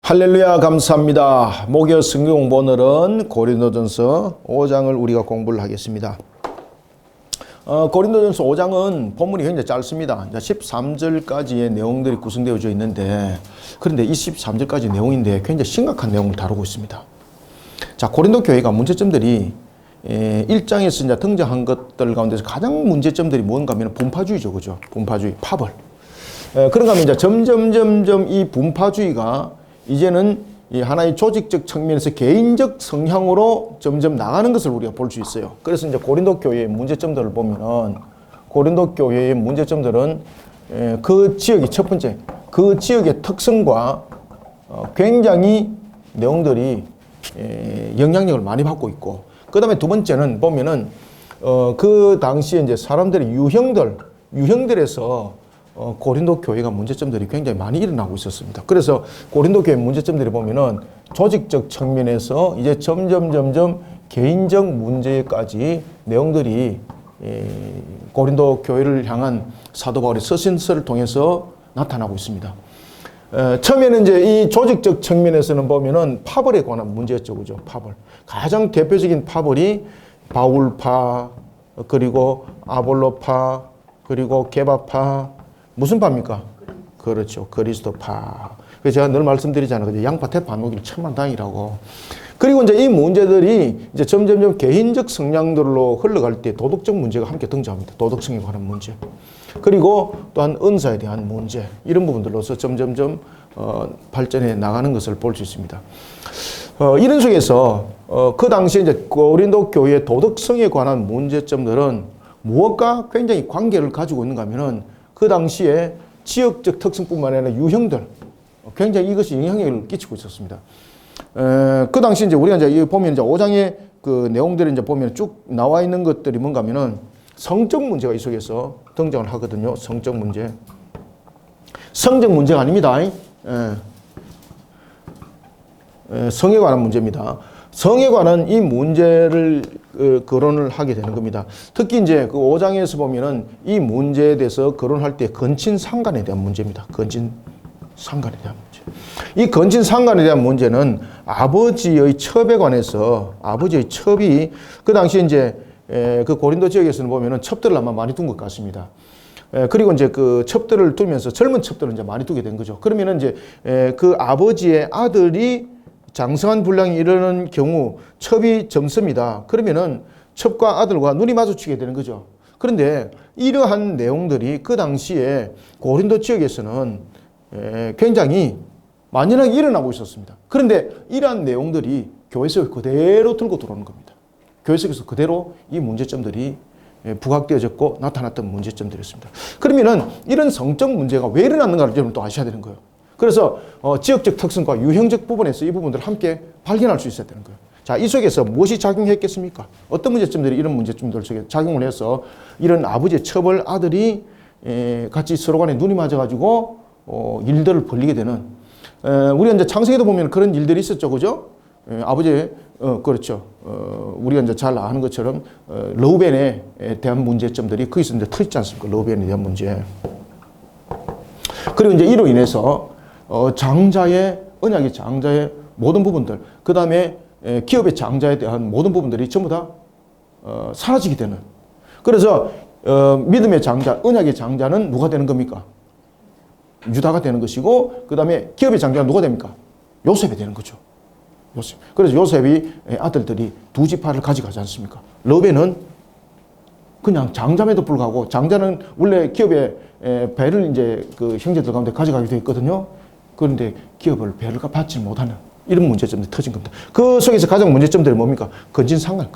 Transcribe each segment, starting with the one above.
할렐루야 감사합니다. 목요 성경 공부 오늘은 고린도전서 5장을 우리가 공부를 하겠습니다. 고린도전서 5장은 본문이 굉장히 짧습니다. 13절까지의 내용들이 구성되어져 있는데 그런데 이 13절까지 내용인데 굉장히 심각한 내용을 다루고 있습니다. 자, 고린도 교회가 문제점들이 1장에서 이제 등장한 것들 가운데서 가장 문제점들이 뭔가 하면 분파주의죠. 그죠? 분파주의, 파벌. 그런가 하면 이제 점점 이 분파주의가 이제는 이 하나의 조직적 측면에서 개인적 성향으로 점점 나가는 것을 우리가 볼 수 있어요. 그래서 이제 고린도 교회의 문제점들을 보면은 고린도 교회의 문제점들은 그 지역의 첫 번째, 그 지역의 특성과 굉장히 내용들이 영향력을 많이 받고 있고, 그 다음에 두 번째는 보면은 그 당시에 이제 사람들의 유형들에서 고린도 교회가 문제점들이 굉장히 많이 일어나고 있었습니다. 그래서 고린도 교회 문제점들이 보면은 조직적 측면에서 이제 점점 개인적 문제까지 내용들이 고린도 교회를 향한 사도 바울의 서신서를 통해서 나타나고 있습니다. 처음에는 이제 이 조직적 측면에서는 보면은 파벌에 관한 문제였죠. 그죠? 파벌. 가장 대표적인 파벌이 바울파, 그리고 아볼로파, 그리고 게바파, 무슨 파입니까? 그렇죠. 그리스도파. 그래서 제가 늘 말씀드리잖아요. 양파 대파 안 녹이면 천만다행이라고. 그리고 이제 이 문제들이 이제 점점 개인적 성향들로 흘러갈 때 도덕적 문제가 함께 등장합니다. 도덕성에 관한 문제. 그리고 또한 은사에 대한 문제. 이런 부분들로서 점점 발전해 나가는 것을 볼 수 있습니다. 이런 속에서 그 당시에 이제 고린도 교회의 도덕성에 관한 문제점들은 무엇과 굉장히 관계를 가지고 있는가 하면은 그 당시에 지역적 특성뿐만 아니라 유형들, 굉장히 이것이 영향력을 끼치고 있었습니다. 그 당시 이제 우리가 이제 보면 이제 5장의 그 내용들이 이제 보면 쭉 나와 있는 것들이 뭔가 하면은 성적 문제가 이 속에서 등장을 하거든요. 성적 문제. 성적 문제가 아닙니다. 성에 관한 문제입니다. 성에 관한 이 문제를 거론을 하게 되는 겁니다. 특히 이제 그 5장에서 보면은 이 문제에 대해서 거론할 때 건친상간에 대한 문제입니다. 건친상간에 대한 문제. 이 건친상간에 대한 문제는 아버지의 첩에 관해서 아버지의 첩이 그 당시 이제 그 고린도 지역에서는 보면은 첩들을 아마 많이 둔 것 같습니다. 그리고 이제 그 첩들을 두면서 젊은 첩들을 이제 많이 두게 된 거죠. 그러면은 이제 그 아버지의 아들이 장성한 분량이 이르는 경우 첩이 젊습니다. 그러면은 첩과 아들과 눈이 마주치게 되는 거죠. 그런데 이러한 내용들이 그 당시에 고린도 지역에서는 굉장히 만연하게 일어나고 있었습니다. 그런데 이러한 내용들이 교회 속에 그대로 들고 들어오는 겁니다. 교회 속에서 그대로 이 문제점들이 부각되어졌고 나타났던 문제점들이었습니다. 그러면은 이런 성적 문제가 왜 일어났는가를 여러분 또 아셔야 되는 거예요. 그래서 지역적 특성과 유형적 부분에서 이 부분들을 함께 발견할 수 있어야 되는 거예요. 자, 이 속에서 무엇이 작용했겠습니까? 어떤 문제점들이 이런 문제점들 속에 작용을 해서 이런 아버지의 첩을 아들이 같이 서로 간에 눈이 맞아가지고 일들을 벌리게 되는, 우리가 이제 창세기도 보면 그런 일들이 있었죠. 그죠? 아버지의 그렇죠. 우리가 이제 잘 아는 것처럼 르우벤에 대한 문제점들이 거기서 이제 터지지 않습니까? 르우벤에 대한 문제. 그리고 이제 이로 인해서 장자의 언약의 장자의 모든 부분들, 그 다음에 기업의 장자에 대한 모든 부분들이 전부 다 사라지게 되는. 그래서 믿음의 장자, 언약의 장자는 누가 되는 겁니까? 유다가 되는 것이고, 그 다음에 기업의 장자는 누가 됩니까? 요셉이 되는 거죠. 요셉. 그래서 요셉이 아들들이 두 지파를 가져가지 않습니까? 르벤은 그냥 장자에도 불구하고, 장자는 원래 기업의 배를 이제 그 형제들 가운데 가져가게 되어 있거든요. 그런데 기업을 배를 받지 못하는 이런 문제점들이 터진 겁니다. 그 속에서 가장 문제점들이 뭡니까? 건진상간.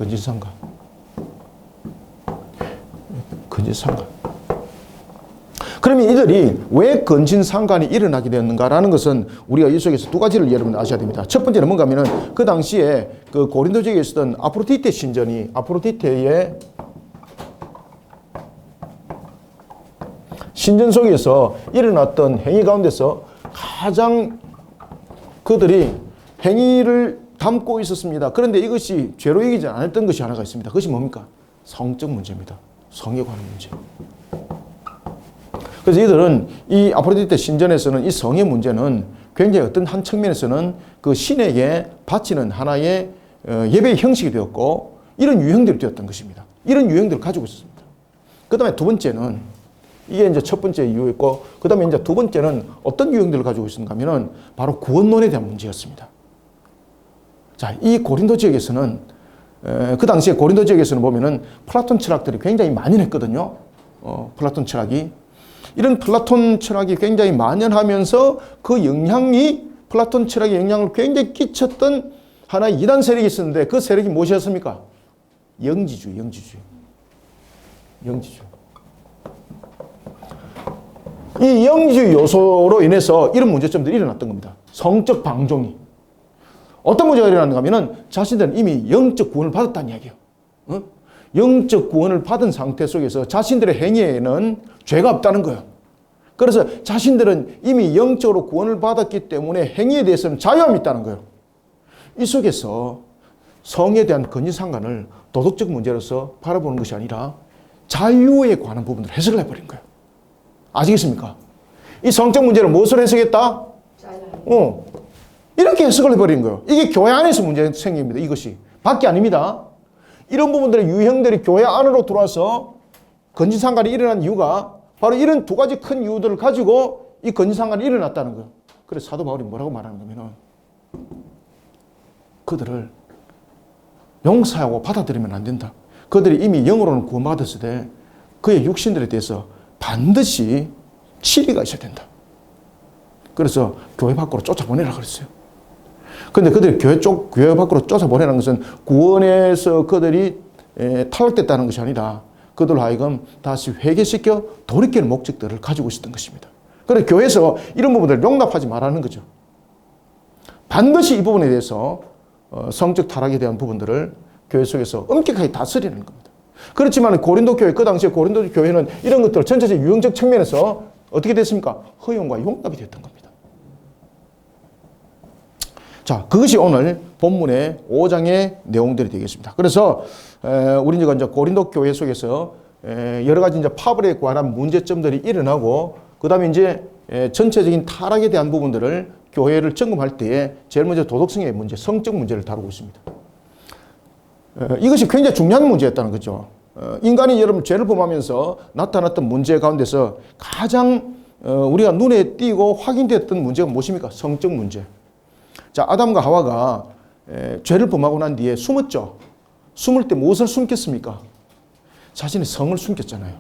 그러면 이들이 왜 건진상간이 일어나게 되었는가라는 것은 우리가 이 속에서 두 가지를 여러분 아셔야 됩니다. 첫 번째는 뭔가 하면은 그 당시에 그 고린도 지역에 있었던 아프로디테 신전이 아프로디테의 신전 속에서 일어났던 행위 가운데서 가장 그들이 행위를 담고 있었습니다. 그런데 이것이 죄로 여기지 않았던 것이 하나가 있습니다. 그것이 뭡니까? 성적 문제입니다. 성에 관한 문제. 그래서 이들은 이 아프로디테 신전에서는 이 성의 문제는 굉장히 어떤 한 측면에서는 그 신에게 바치는 하나의 예배의 형식이 되었고 이런 유형들이 되었던 것입니다. 이런 유형들을 가지고 있었습니다. 그 다음에 두 번째는 이게 이제 첫 번째 이유였고 그 다음에 이제 두 번째는 어떤 유형들을 가지고 있었는가 하면은 바로 구원론에 대한 문제였습니다. 자, 이 고린도 지역에서는 그 당시에 고린도 지역에서는 보면은 플라톤 철학들이 굉장히 만연했거든요. 플라톤 철학이. 이런 플라톤 철학이 굉장히 만연하면서 그 영향이 플라톤 철학의 영향을 굉장히 끼쳤던 하나의 이단 세력이 있었는데 그 세력이 무엇이었습니까? 영지주의. 이 영지주의 요소로 인해서 이런 문제점들이 일어났던 겁니다. 성적 방종이. 어떤 문제가 일어났는가 하면은 자신들은 이미 영적 구원을 받았다는 이야기예요. 영적 구원을 받은 상태 속에서 자신들의 행위에는 죄가 없다는 거예요. 그래서 자신들은 이미 영적으로 구원을 받았기 때문에 행위에 대해서는 자유함이 있다는 거예요. 이 속에서 성에 대한 건지상간을 도덕적 문제로서 바라보는 것이 아니라 자유에 관한 부분을 해석을 해버린 거예요. 아시겠습니까? 이 성적 문제를 무엇으로 해석했다? 이렇게 해석을 해버린 거예요. 이게 교회 안에서 문제가 생깁니다. 이것이. 밖이 아닙니다. 이런 부분들의 유형들이 교회 안으로 들어와서 건지상간이 일어난 이유가 바로 이런 두 가지 큰 이유들을 가지고 이 건지상간이 일어났다는 거예요. 그래서 사도 바울이 뭐라고 말하는 거냐면 그들을 용서하고 받아들이면 안 된다. 그들이 이미 영으로는 구원받았을 때 그의 육신들에 대해서 반드시 치리가 있어야 된다. 그래서 교회 밖으로 쫓아보내라 그랬어요. 그런데 그들이 교회 밖으로 쫓아보내라는 것은 구원에서 그들이 탈락됐다는 것이 아니라 그들로 하여금 다시 회개시켜 돌이키는 목적들을 가지고 있었던 것입니다. 그래서 교회에서 이런 부분들을 용납하지 말라는 거죠. 반드시 이 부분에 대해서 성적 타락에 대한 부분들을 교회 속에서 엄격하게 다스리는 겁니다. 그렇지만 고린도 교회, 그 당시에 고린도 교회는 이런 것들을 전체적 유형적 측면에서 어떻게 됐습니까? 허용과 용납이 됐던 겁니다. 자, 그것이 오늘 본문의 5장의 내용들이 되겠습니다. 그래서 우리가 이제 고린도 교회 속에서 여러 가지 이제 파벌에 관한 문제점들이 일어나고 그다음에 이제 전체적인 타락에 대한 부분들을 교회를 점검할 때에 제일 먼저 도덕성의 문제, 성적 문제를 다루고 있습니다. 이것이 굉장히 중요한 문제였다는 거죠. 인간이 여러분 죄를 범하면서 나타났던 문제 가운데서 가장 우리가 눈에 띄고 확인됐던 문제가 무엇입니까? 성적 문제. 자, 아담과 하와가 죄를 범하고 난 뒤에 숨었죠. 숨을 때 무엇을 숨겼습니까? 자신의 성을 숨겼잖아요.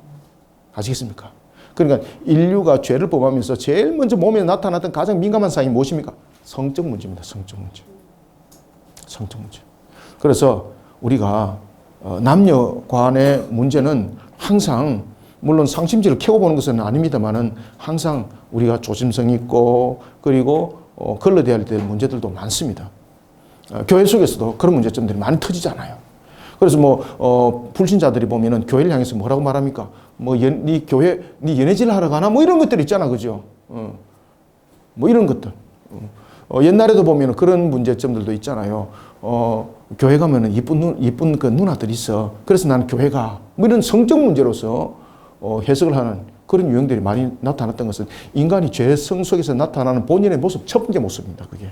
아시겠습니까? 그러니까 인류가 죄를 범하면서 제일 먼저 몸에 나타났던 가장 민감한 사항이 무엇입니까? 성적 문제입니다. 성적 문제. 성적 문제. 그래서 우리가 남녀 간의 문제는 항상 물론 상심지를 캐고 보는 것은 아닙니다만은 항상 우리가 조심성 있고 그리고 걸러내야 될 문제들도 많습니다. 교회 속에서도 그런 문제점들이 많이 터지잖아요. 그래서 불신자들이 보면은 교회를 향해서 뭐라고 말합니까? 네 교회, 네 연애질 하러 가나? 이런 것들 있잖아, 그죠? 이런 것들. 옛날에도 보면은 그런 문제점들도 있잖아요. 교회 가면은 이쁜 그 누나들이 있어. 그래서 나는 교회 가. 이런 성적 문제로서 해석을 하는 그런 유형들이 많이 나타났던 것은 인간이 죄성 속에서 나타나는 본인의 모습, 첫 번째 모습입니다, 그게.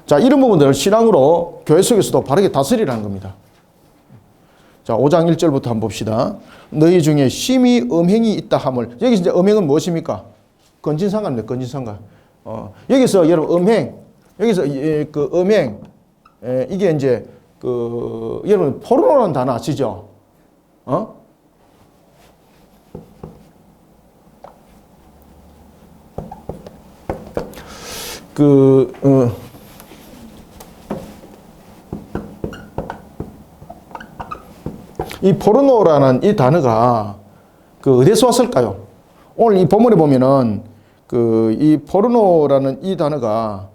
자, 이런 부분들을 신앙으로 교회 속에서도 바르게 다스리라는 겁니다. 자, 5장 1절부터 한번 봅시다. 너희 중에 심히 음행이 있다 함을. 여기서 이제 음행은 무엇입니까? 건진상가입니다, 건진상가. 여기서 여러분 음행, 여기서 그 음행, 이게 이제 여러분 포르노라는 단어 아시죠? 이 포르노라는 이 단어가 어디서 왔을까요? 오늘 이 본문에 보면은 이 포르노라는 이 단어가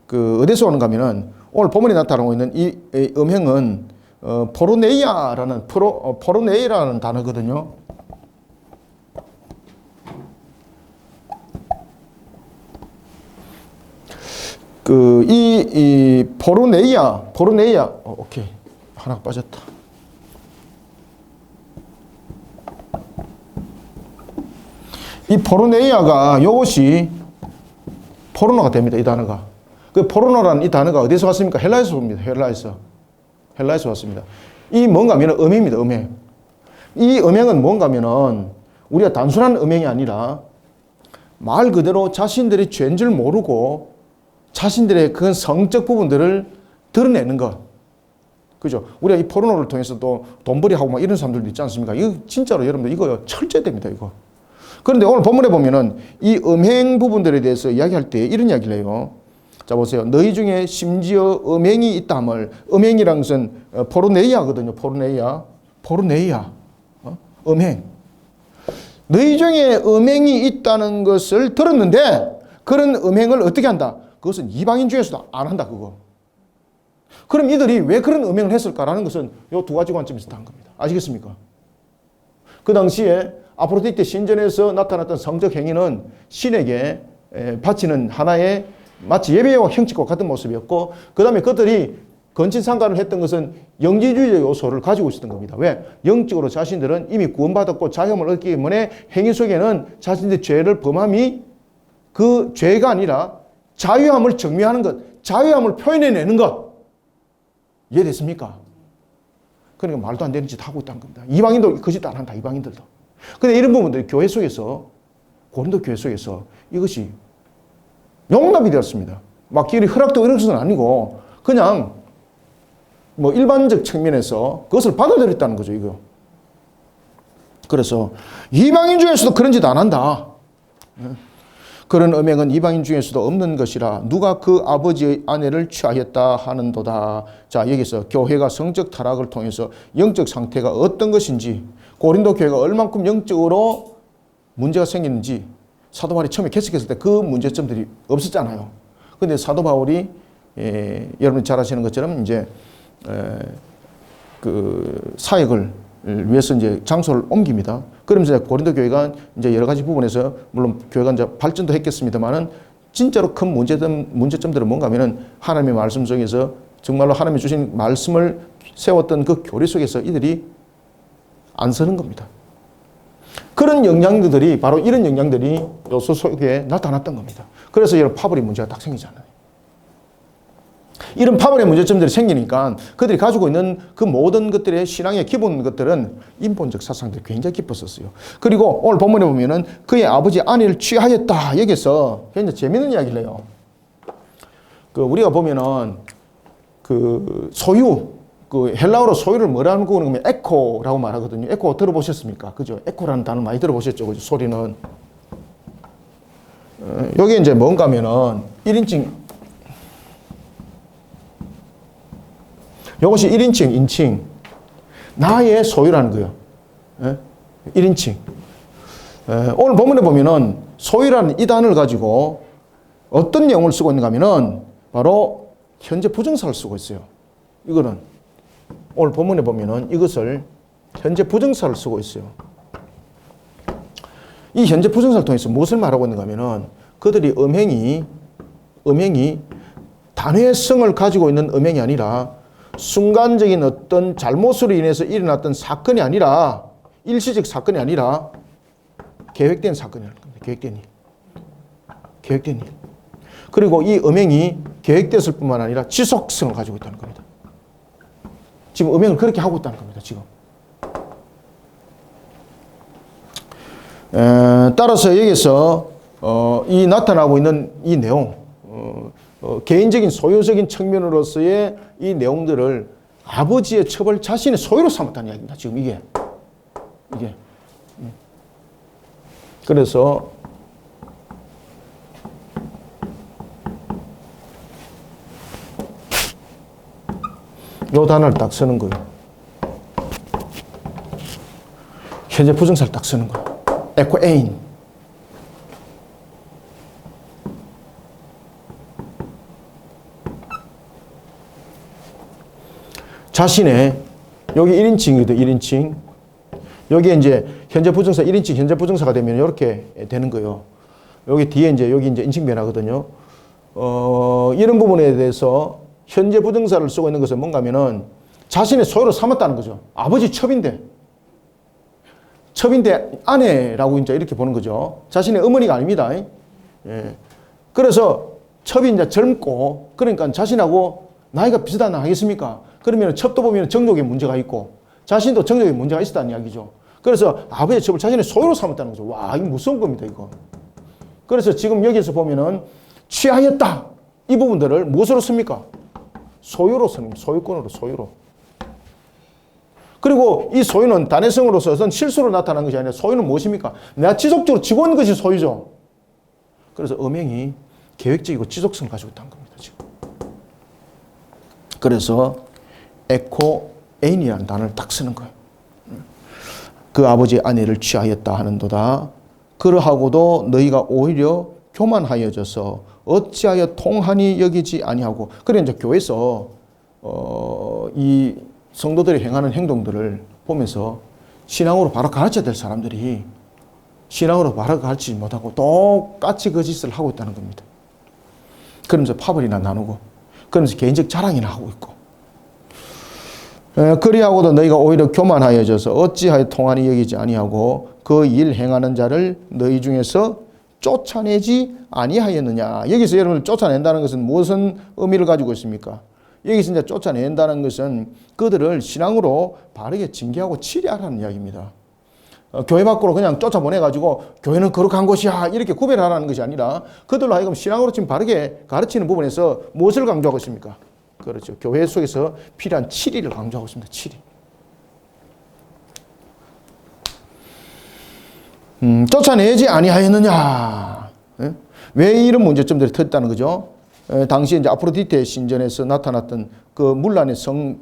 어디서 오는가 하면은 오늘 본문에 나타나고 있는 이 음행은 포르네이라는 단어거든요. 이 포르네이아, 오케이. 하나가 빠졌다. 이 포르네이아가 이것이 포르노가 됩니다. 이 단어가. 그 포르노라는 이 단어가 어디서 왔습니까? 헬라에서 옵니다. 헬라에서 왔습니다. 이 뭔가 하면 음행입니다. 음행. 이 음행은 뭔가 하면은 우리가 단순한 음행이 아니라 말 그대로 자신들이 죄인 줄 모르고 자신들의 그 성적 부분들을 드러내는 것. 그죠? 우리가 이 포르노를 통해서 또 돈벌이하고 막 이런 사람들도 있지 않습니까? 이거 진짜로 여러분들 이거 철저됩니다, 이거. 그런데 오늘 본문에 보면은 이 음행 부분들에 대해서 이야기할 때 이런 이야기를 해요. 자, 보세요. 너희 중에 심지어 음행이 있다함을, 음행이란 것은 포르네이아거든요. 포르네이아. 음행. 너희 중에 음행이 있다는 것을 들었는데 그런 음행을 어떻게 한다? 그것은 이방인 중에서도 안 한다, 그거. 그럼 이들이 왜 그런 음행을 했을까라는 것은 이 두 가지 관점에서 다 한 겁니다. 아시겠습니까? 그 당시에 아프로디테 신전에서 나타났던 성적 행위는 신에게 바치는 하나의 마치 예배와 형식과 같은 모습이었고, 그 다음에 그들이 건친상간을 했던 것은 영지주의의 요소를 가지고 있었던 겁니다. 왜? 영적으로 자신들은 이미 구원받았고 자유함을 얻기 때문에 행위 속에는 자신들의 죄를 범함이 그 죄가 아니라 자유함을 증명하는 것, 자유함을 표현해내는 것. 이해됐습니까? 그러니까 말도 안 되는 짓 하고 있다는 겁니다. 이방인도 그 짓 안 한다, 이방인들도. 근데 이런 부분들이 교회 속에서, 고린도 교회 속에서 이것이 용납이 되었습니다. 막 길이 허락되고 이런 것은 아니고 그냥 뭐 일반적 측면에서 그것을 받아들였다는 거죠, 이거. 그래서 이방인 중에서도 그런 짓 안 한다. 그런 음행은 이방인 중에서도 없는 것이라 누가 그 아버지의 아내를 취하였다 하는도다. 자, 여기서 교회가 성적 타락을 통해서 영적 상태가 어떤 것인지, 고린도 교회가 얼만큼 영적으로 문제가 생기는지 사도 바울이 처음에 개척했을 때 그 문제점들이 없었잖아요. 그런데 사도 바울이 여러분이 잘 아시는 것처럼 이제 그 사역을 위해서 이제 장소를 옮깁니다. 그러면서 고린도 교회가 이제 여러 가지 부분에서 물론 교회가 이제 발전도 했겠습니다만은 진짜로 큰 문제점들은 뭔가 하면은 하나님의 말씀 속에서 정말로 하나님이 주신 말씀을 세웠던 그 교리 속에서 이들이 안 서는 겁니다. 그런 영향들이 바로 이런 영향들이 요소 속에 나타났던 겁니다. 그래서 이런 파벌의 문제가 딱 생기잖아요. 이런 파벌의 문제점들이 생기니까 그들이 가지고 있는 그 모든 것들의 신앙의 기본 것들은 인본적 사상들이 굉장히 깊었었어요. 그리고 오늘 본문에 보면은 그의 아버지 아내를 취하였다. 여기서 굉장히 재밌는 이야기를 해요. 그 우리가 보면은 그 소유, 그 헬라어로 소유를 뭐라는 거 그러면 에코라고 말하거든요. 에코 들어보셨습니까? 그죠? 에코라는 단어 많이 들어보셨죠? 그죠? 소리는. 여기 이제 뭔가 하면은 1인칭, 이것이 1인칭, 인칭. 나의 소유라는 거예요. 1인칭. 오늘 본문에 보면은 소유라는 이 단어를 가지고 어떤 내용을 쓰고 있는가 하면은 바로 현재 부정사를 쓰고 있어요. 이거는 오늘 본문에 보면은 이것을 현재 부정사를 쓰고 있어요. 이 현재 부정사를 통해서 무엇을 말하고 있는가 하면은 그들이 음행이 단회성을 가지고 있는 음행이 아니라 순간적인 어떤 잘못으로 인해서 일어났던 사건이 아니라 일시적 사건이 아니라 계획된 사건이라는 겁니다. 계획된 일. 그리고 이 음행이 계획됐을 뿐만 아니라 지속성을 가지고 있다는 겁니다. 지금 음행을 그렇게 하고 있다는 겁니다. 지금. 따라서 여기서 이 나타나고 있는 이 내용, 개인적인 소유적인 측면으로서의 이 내용들을 아버지의 처벌 자신의 소유로 삼았다는 이야기입니다. 지금 이게. 그래서 요 단어를 딱 쓰는 거예요. 현재 부정사를 딱 쓰는 거예요. 에코에인. 자신의 여기 1인칭이거든, 1인칭. 여기에 이제 현재 부정사 1인칭 현재 부정사가 되면 이렇게 되는 거예요. 여기 뒤에 이제 여기 이제 인칭 변화거든요. 이런 부분에 대해서 현재 부정사를 쓰고 있는 것은 뭔가 하면은 자신의 소유로 삼았다는 거죠. 아버지 첩인데 첩인데 아내라고 이제 이렇게 보는 거죠. 자신의 어머니가 아닙니다. 예. 그래서 첩이 이제 젊고 그러니까 자신하고 나이가 비슷하나 하겠습니까? 그러면 첩도 보면 정력에 문제가 있고 자신도 정력에 문제가 있었다는 이야기죠. 그래서 아버지의 첩을 자신의 소유로 삼았다는 거죠. 와, 이거 무서운 겁니다, 이거. 그래서 지금 여기서 보면은 취하였다. 이 부분들을 무엇으로 씁니까? 소유로 쓰는 겁니다. 소유권으로, 소유로. 그리고 이 소유는 단회성으로서는 실수로 나타난 것이 아니라 소유는 무엇입니까? 내가 지속적으로 쥐고 있는 것이 소유죠. 그래서 음행이 계획적이고 지속성을 가지고 있다는 겁니다, 지금. 그래서 에코애인이라는 단어를 딱 쓰는 거예요. 그 아버지의 아내를 취하였다 하는도다. 그러하고도 너희가 오히려 교만하여져서 어찌하여 통하니 여기지 아니하고. 그래 이제 교회에서 이 성도들이 행하는 행동들을 보면서 신앙으로 바로 가르쳐야 될 사람들이 신앙으로 바로 가르치지 못하고 똑같이 그 짓을 하고 있다는 겁니다. 그러면서 파벌이나 나누고 그러면서 개인적 자랑이나 하고 있고. 그리하고도 너희가 오히려 교만하여져서 어찌하여 통하니 여기지 아니하고 그 일 행하는 자를 너희 중에서 쫓아내지 아니하였느냐. 여기서 여러분을 쫓아낸다는 것은 무슨 의미를 가지고 있습니까? 여기서 이제 쫓아낸다는 것은 그들을 신앙으로 바르게 징계하고 치료하라는 이야기입니다. 교회 밖으로 그냥 쫓아보내가지고 교회는 거룩한 곳이야 이렇게 구별하라는 것이 아니라 그들로 하여금 신앙으로 지금 바르게 가르치는 부분에서 무엇을 강조하고 있습니까? 그렇죠. 교회 속에서 필요한 치리를 강조하고 있습니다. 치리. 쫓아내지 아니하였느냐. 왜 이런 문제점들이 터졌다는 거죠? 당시 이제 아프로디테 신전에서 나타났던 그 문란의 성,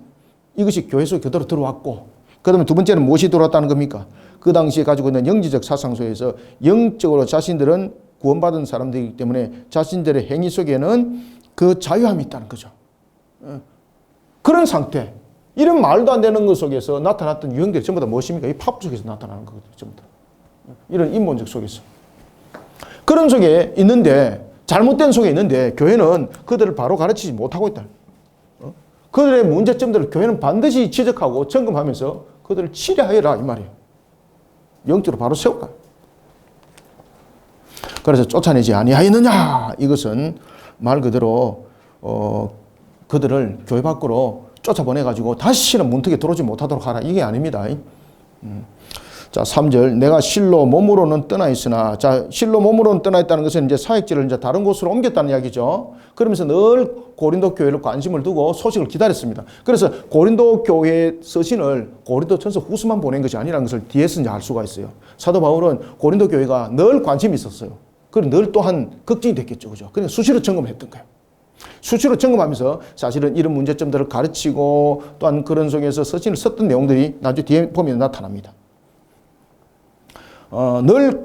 이것이 교회 속에 그대로 들어왔고, 그 다음에 두 번째는 무엇이 들어왔다는 겁니까? 그 당시에 가지고 있는 영지적 사상 속에서 영적으로 자신들은 구원받은 사람들이기 때문에 자신들의 행위 속에는 그 자유함이 있다는 거죠. 그런 상태, 이런 말도 안 되는 것 속에서 나타났던 유형들이 전부 다 무엇입니까? 이 팝 속에서 나타나는 거거든요. 전부 다. 이런 인본적 속에서. 그런 속에 있는데, 잘못된 속에 있는데 교회는 그들을 바로 가르치지 못하고 있다. 그들의 문제점들을 교회는 반드시 지적하고 점검하면서 그들을 치료하여라 이 말이에요. 영적으로 바로 세우라. 그래서 쫓아내지 아니하였느냐. 이것은 말 그대로 그들을 교회 밖으로 쫓아보내가지고 다시는 문턱에 들어오지 못하도록 하라. 이게 아닙니다. 자, 3절. 내가 실로 몸으로는 떠나 있으나. 자, 실로 몸으로는 떠나 있다는 것은 이제 사역지를 이제 다른 곳으로 옮겼다는 이야기죠. 그러면서 늘 고린도 교회를 관심을 두고 소식을 기다렸습니다. 그래서 고린도 교회 서신을 고린도 전서 후서만 보낸 것이 아니라는 것을 뒤에서 이제 알 수가 있어요. 사도 바울은 고린도 교회가 늘 관심이 있었어요. 그리고 늘 또한 걱정이 됐겠죠. 그죠? 그러니까 수시로 점검했던 거예요. 수시로 점검하면서 사실은 이런 문제점들을 가르치고 또한 그런 속에서 서신을 썼던 내용들이 나중에 뒤에 보면 나타납니다. 늘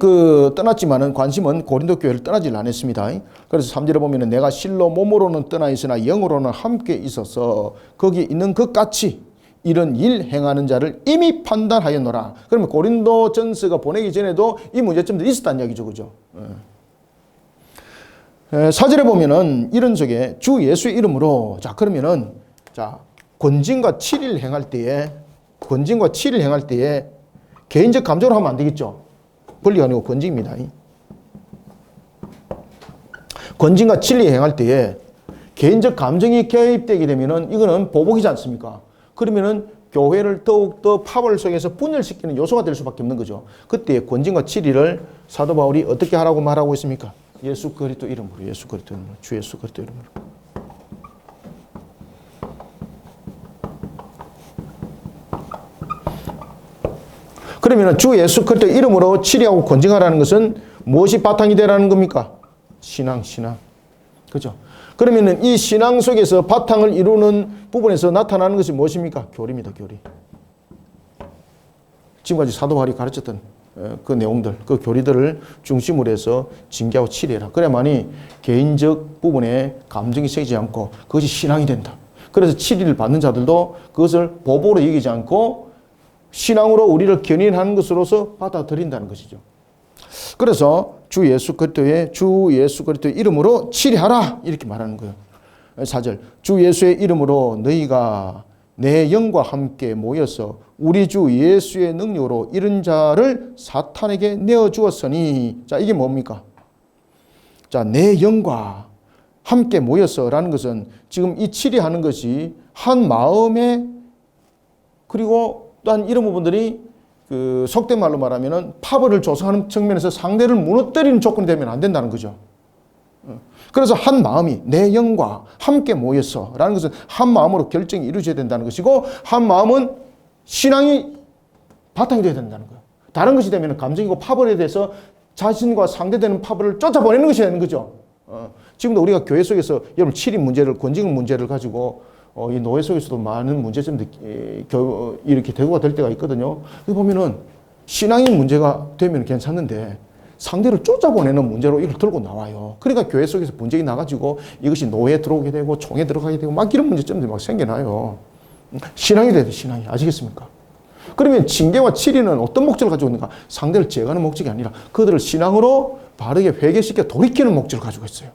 떠났지만은 관심은 고린도 교회를 떠나질 않았습니다. 그래서 3절에 보면은 내가 실로 몸으로는 떠나 있으나 영으로는 함께 있어서 거기 있는 것 같이 이런 일 행하는 자를 이미 판단하였노라. 그러면 고린도 전서가 보내기 전에도 이 문제점들이 있었다는 이야기죠. 그죠? 4절에 보면은 이런 속에 주 예수의 이름으로 자, 그러면은 자, 권징과 치리를 행할 때에 개인적 감정으로 하면 안 되겠죠. 권리가 아니고 권징입니다. 권징과 진리 행할 때에 개인적 감정이 개입되게 되면은 이거는 보복이지 않습니까? 그러면은 교회를 더욱더 파벌 속에서 분열시키는 요소가 될 수밖에 없는 거죠. 그때 권징과 진리를 사도 바울이 어떻게 하라고 말하고 있습니까? 예수 그리스도 이름으로, 예수 그리스도 이름으로, 주 예수 그리스도 이름으로. 그러면 주 예수 그리스도 이름으로 치리하고 권징하라는 것은 무엇이 바탕이 되라는 겁니까? 신앙. 그죠? 그러면 이 신앙 속에서 바탕을 이루는 부분에서 나타나는 것이 무엇입니까? 교리입니다, 교리. 지금까지 사도 바울이 가르쳤던 그 내용들, 그 교리들을 중심으로 해서 징계하고 치리해라. 그래야만이 개인적 부분에 감정이 새기지 않고 그것이 신앙이 된다. 그래서 치리를 받는 자들도 그것을 보복으로 여기지 않고 신앙으로 우리를 견인하는 것으로서 받아들인다는 것이죠. 그래서 주 예수 그리스도의 이름으로 치리하라 이렇게 말하는 거예요. 4절 주 예수의 이름으로 너희가 내 영과 함께 모여서 우리 주 예수의 능력으로 이런 자를 사탄에게 내어주었으니. 자, 이게 뭡니까? 자, 내 영과 함께 모여서라는 것은 지금 이 7이 하는 것이 한 마음에, 그리고 또한 이런 부분들이 그 속된 말로 말하면은 파벌을 조성하는 측면에서 상대를 무너뜨리는 조건이 되면 안 된다는 거죠. 그래서 한 마음이 내 영과 함께 모여서 라는 것은 한 마음으로 결정이 이루어져야 된다는 것이고, 한 마음은 신앙이 바탕이 되어야 된다는 거예요. 다른 것이 되면 감정이고 파벌에 대해서 자신과 상대되는 파벌을 쫓아보내는 것이 되는 거죠. 지금도 우리가 교회 속에서 여러분 7인 문제를, 권징 문제를 가지고 이 노예 속에서도 많은 문제점들이 이렇게 대두가 될 때가 있거든요. 보면은 신앙의 문제가 되면 괜찮은데 상대를 쫓아보내는 문제로 이걸 들고 나와요. 그러니까 교회 속에서 분쟁이 나가지고 이것이 노예에 들어오게 되고 총에 들어가게 되고 막 이런 문제점들이 막 생겨나요. 신앙이 돼야 돼, 신앙이. 아시겠습니까? 그러면 징계와 치리는 어떤 목적을 가지고 있는가? 상대를 제거하는 목적이 아니라 그들을 신앙으로 바르게 회개시켜 돌이키는 목적을 가지고 있어요.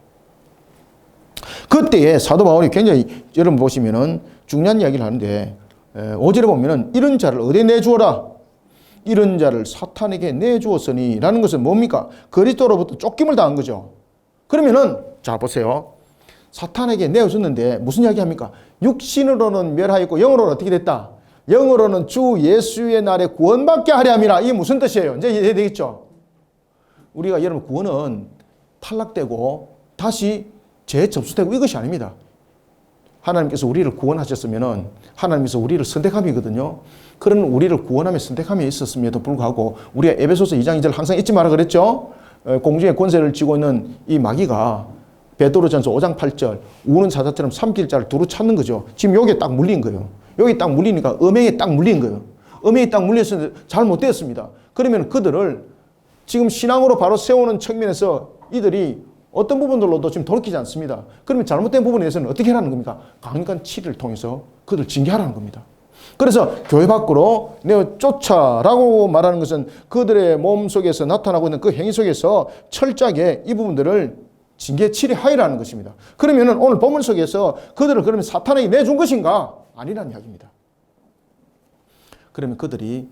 그때에 사도 바울이 굉장히 여러분 보시면은 중요한 이야기를 하는데 5절에 보면은 이런 자를 어디에 내주어라? 이런 자를 사탄에게 내주었으니 라는 것은 뭡니까? 그리스도로부터 쫓김을 당한 거죠. 그러면은 자 보세요. 사탄에게 내어줬는데 무슨 이야기 합니까? 육신으로는 멸하였고 영으로는 어떻게 됐다? 영으로는 주 예수의 날에 구원받게 하려 함이라. 이게 무슨 뜻이에요? 이제 이해되겠죠? 우리가 여러분 구원은 탈락되고 다시 재접수되고 이것이 아닙니다. 하나님께서 우리를 구원하셨으면은 하나님께서 우리를 선택함이거든요. 그런 우리를 구원하며 선택함이 있었음에도 불구하고 우리가 에베소서 2장 2절 항상 잊지 마라 그랬죠? 공중의 권세를 쥐고 있는 이 마귀가 베드로전서 5장 8절 우는 사자처럼 삼킬 자를 두루 찾는 거죠. 지금 여기에 딱 물린 거예요. 여기 딱 물리니까 음행에 딱 물린 거예요. 음행이 딱 물렸는데 잘못되었습니다. 그러면 그들을 지금 신앙으로 바로 세우는 측면에서 이들이 어떤 부분들로도 지금 돌이키지 않습니다. 그러면 잘못된 부분에 대해서는 어떻게 하라는 겁니까? 강력한 치리를 통해서 그들을 징계하라는 겁니다. 그래서 교회 밖으로 내어 쫓아라고 말하는 것은 그들의 몸 속에서 나타나고 있는 그 행위 속에서 철저하게 이 부분들을 징계 치리하이라는 것입니다. 그러면은 오늘 본문 속에서 그들을 그러면 사탄에게 내준 것인가? 아니라는 이야기입니다. 그러면 그들이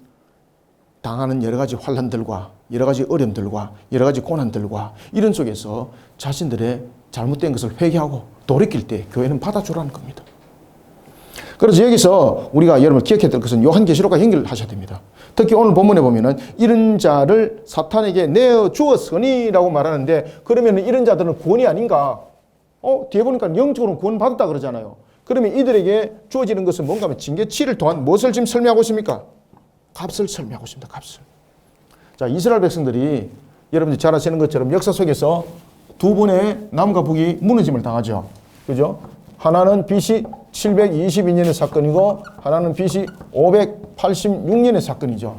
당하는 여러 가지 환난들과 여러 가지 어려움들과 여러 가지 고난들과 이런 속에서 자신들의 잘못된 것을 회개하고 돌이킬 때 교회는 받아주라는 겁니다. 그래서 여기서 우리가 여러분 기억해야 될 것은 요한계시록과 연결하셔야 됩니다. 특히 오늘 본문에 보면은 이런 자를 사탄에게 내어주었으니라고 말하는데 그러면 이런 자들은 구원이 아닌가? 뒤에 보니까 영적으로 구원 받았다 그러잖아요. 그러면 이들에게 주어지는 것은 뭔가 하면 징계치를 통한 무엇을 지금 설명하고 있습니까? 값을 설명하고 있습니다. 값을. 자, 이스라엘 백성들이 여러분들이 잘 아시는 것처럼 역사 속에서 두 번의 남과 북이 무너짐을 당하죠. 그죠? 하나는 BC 722년의 사건이고 하나는 BC 586년의 사건이죠.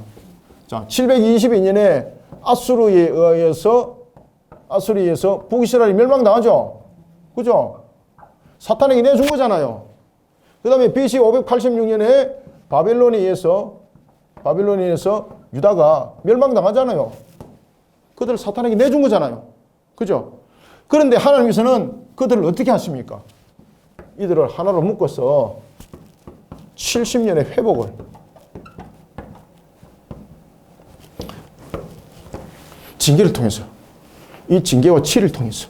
자, 722년에 아수르에 의해서 북이스라엘이 멸망당하죠. 그죠? 사탄에게 내준 거잖아요. 그 다음에 BC 586년에 바벨론에 의해서 유다가 멸망당하잖아요. 그들을 사탄에게 내준 거잖아요. 그죠? 그런데 하나님께서는 그들을 어떻게 하십니까? 이들을 하나로 묶어서 70년의 회복을 징계를 통해서 이 징계와 치를 통해서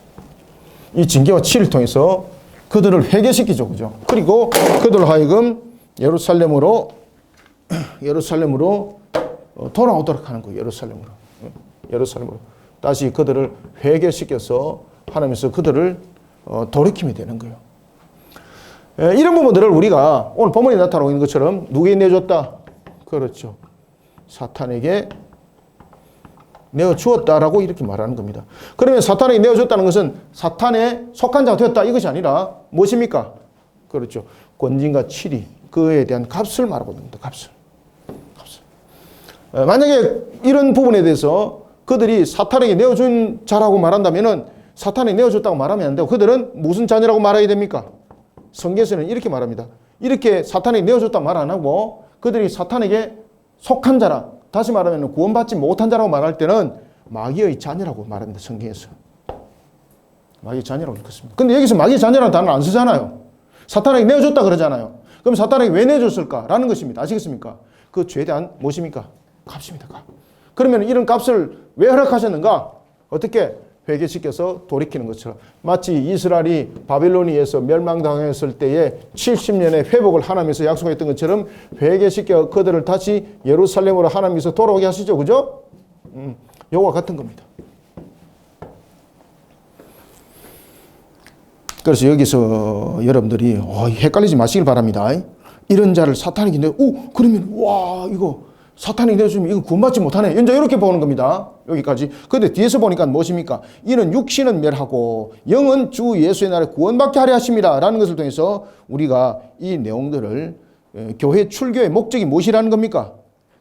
그들을 회개시키죠. 그죠? 그리고 그들을 하여금 예루살렘으로 돌아오도록 하는 거예요. 예루살렘으로 다시 그들을 회개시켜서 하나님께서 그들을 돌이킴이 되는 거예요. 이런 부분들을 우리가 오늘 본문에 나타나고 있는 것처럼 누구에게 내줬다? 그렇죠. 사탄에게 내어주었다라고 이렇게 말하는 겁니다. 그러면 사탄에게 내어줬다는 것은 사탄에 속한 자가 되었다 이것이 아니라 무엇입니까? 그렇죠. 권징과 치리 그에 대한 값을 말하고 있는 겁니다. 값을. 만약에 이런 부분에 대해서 그들이 사탄에게 내어준 자라고 말한다면은 사탄에게 내어줬다고 말하면 안 되고 그들은 무슨 자녀라고 말해야 됩니까? 성경에서는 이렇게 말합니다. 이렇게 사탄에게 내어줬다고 말 안 하고 그들이 사탄에게 속한 자라, 다시 말하면 구원받지 못한 자라고 말할 때는 마귀의 자녀라고 말합니다. 성경에서. 마귀의 자녀라고 읽었습니다. 근데 여기서 마귀의 자녀라는 단어를 안 쓰잖아요. 사탄에게 내어줬다 그러잖아요. 그럼 사탄에게 왜 내줬을까라는 것입니다. 아시겠습니까? 그 죄에 대한 무엇입니까? 값입니다. 값. 그러면 이런 값을 왜 허락하셨는가? 어떻게? 회개시켜서 돌이키는 것처럼 마치 이스라엘이 바빌로니에서 멸망당했을 때에 70년의 회복을 하나님께서 약속했던 것처럼 회개시켜 그들을 다시 예루살렘으로 하나님께서 돌아오게 하시죠. 그죠? 요와 같은 겁니다. 그래서 여기서 여러분들이 헷갈리지 마시길 바랍니다. 이런 자를 사탄에게 그러면 와 이거 사탄이 내주면 이거 구원받지 못하네. 이제 이렇게 보는 겁니다. 여기까지. 그런데 뒤에서 보니까 무엇입니까? 이는 육신은 멸하고 영은 주 예수의 날에 구원받게 하려 하십니다. 라는 것을 통해서 우리가 이 내용들을 교회 출교의 목적이 무엇이라는 겁니까?